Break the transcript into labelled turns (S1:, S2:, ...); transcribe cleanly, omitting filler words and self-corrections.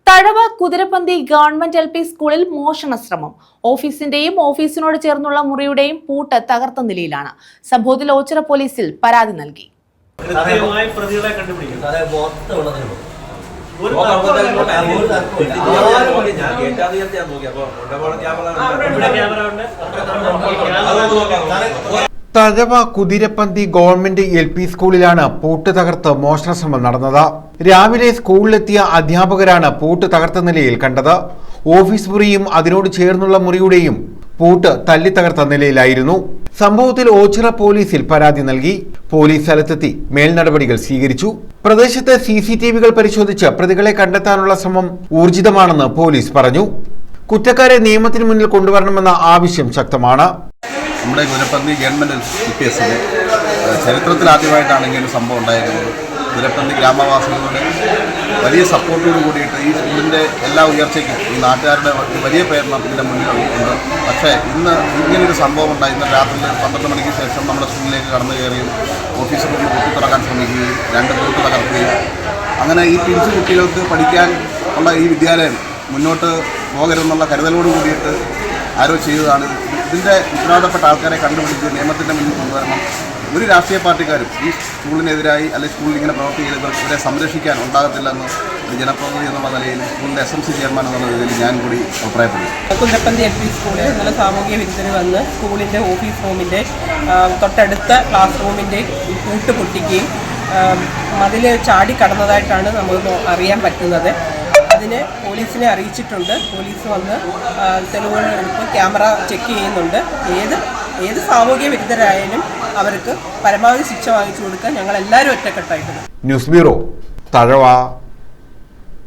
S1: Thazhava Kuthirapanthi government LP. സ്കൂളിൽ മോഷണ ശ്രമം. ഓഫീസിന്റെയും ഓഫീസിനോട് ചേർന്നുള്ള മുറിയുടെയും പൂട്ട് തകർത്ത നിലയിലാണ്. സംഭവത്തിൽ ഓച്ചിറ പോലീസിൽ പരാതി നൽകി.
S2: Thazhava Kuthirapanthi government LP. സ്കൂളിലാണ് പൂട്ട് തകർത്ത് മോഷണ ശ്രമം നടന്നത്. രാവിലെ സ്കൂളിലെത്തിയ അധ്യാപകരാണ് പൂട്ട് തകർത്ത നിലയിൽ കണ്ടത്. ഓഫീസ് മുറിയും അതിനോട് ചേർന്നുള്ള മുറിയുടെയും പൂട്ട് തല്ലി തകർത്ത നിലയിലായിരുന്നു. സംഭവത്തിൽ ഓച്ചിറ പോലീസിൽ പരാതി നൽകി. പോലീസ് സ്ഥലത്തെത്തി മേൽനടപടികൾ സ്വീകരിച്ചു. പ്രദേശത്തെ CCTV-കൾ പരിശോധിച്ച് പ്രതികളെ കണ്ടെത്താനുള്ള ശ്രമം ഊർജിതമാണെന്ന് പോലീസ് പറഞ്ഞു. കുറ്റക്കാരെ നിയമത്തിന് മുന്നിൽ കൊണ്ടുവരണമെന്ന ആവശ്യം ശക്തമാണ്.
S3: നമ്മുടെ കുതിരപ്പന്തി ഗവൺമെൻറ് LPS ചരിത്രത്തിൽ ആദ്യമായിട്ടാണ് ഇങ്ങനെ സംഭവം ഉണ്ടായിരുന്നത്. കുതിരപ്പന്തി ഗ്രാമവാസികളുടെ വലിയ സപ്പോർട്ടോട് കൂടിയിട്ട് ഈ സ്കൂളിൻ്റെ എല്ലാ ഉയർച്ചയ്ക്കും ഈ നാട്ടുകാരുടെ വലിയ പ്രേരണം ഇതിൻ്റെ മുന്നിലുണ്ട്. പക്ഷേ ഇന്ന് ഇങ്ങനൊരു സംഭവം ഉണ്ടായി. ഇന്ന് രാത്രി 12 മണിക്ക് ശേഷം നമ്മുടെ സ്കൂളിലേക്ക് കടന്നു കയറിയും ഓഫീസ് മുന്നിൽ കുത്തി തുറക്കാൻ ശ്രമിക്കുകയും 2 പൂട്ട് തകർക്കുകയും അങ്ങനെ ഈ പിഞ്ചു കുട്ടികൾക്ക് പഠിക്കാൻ ഉള്ള ഈ വിദ്യാലയം മുന്നോട്ട് പോകരുതെന്നുള്ള കരുതലോട് കൂടിയിട്ട് ആരോ ചെയ്തതാണ്. ഇതിൻ്റെ ഉത്തരവാദപ്പെട്ട ആൾക്കാരെ കണ്ടുപിടിച്ച് നിയമത്തിൻ്റെ മുന്നിൽ കൊണ്ടുവരണം. ഒരു രാഷ്ട്രീയ പാർട്ടിക്കാരും ഈ സ്കൂളിനെതിരായി അല്ലെങ്കിൽ സ്കൂളിൽ ഇങ്ങനെ പ്രവർത്തിക്കുന്നത് ഇവരെ സംരക്ഷിക്കാൻ ഉണ്ടാകത്തില്ലെന്ന് ഒരു ജനപ്രതിനിധി എന്നുള്ള നിലയിൽ സ്കൂളിൻ്റെ SMC ചെയർമാൻ എന്നുള്ള നിലയിൽ ഞാൻ കൂടി അഭിപ്രായപ്പെടുന്നു.
S4: കുതിരപ്പന്തി LP സ്കൂളിൽ ഇന്നലെ സാമൂഹിക വിരുദ്ധന് വന്ന് സ്കൂളിൻ്റെ ഓഫീസ് റൂമിൻ്റെ തൊട്ടടുത്ത ക്ലാസ് റൂമിൻ്റെ പൂട്ട് പൊട്ടിക്കുകയും മതിൽ ചാടി കടന്നതായിട്ടാണ് നമുക്ക് അറിയാൻ പറ്റുന്നത്. അതിന് പോലീസിനെ അറിയിച്ചിട്ടുണ്ട്. പോലീസ് വന്ന് തെളിവുകൾ എടുത്ത് ക്യാമറ ചെക്ക് ചെയ്യുന്നുണ്ട്. ഏത് സാമൂഹിക വിരുദ്ധരായാലും അവർക്ക് പരമാവധി ശിക്ഷ വാങ്ങിച്ചു കൊടുക്കാൻ ഞങ്ങൾ എല്ലാവരും ഒറ്റക്കെട്ടായിട്ടുണ്ട്.
S2: News bureau, Thazhava.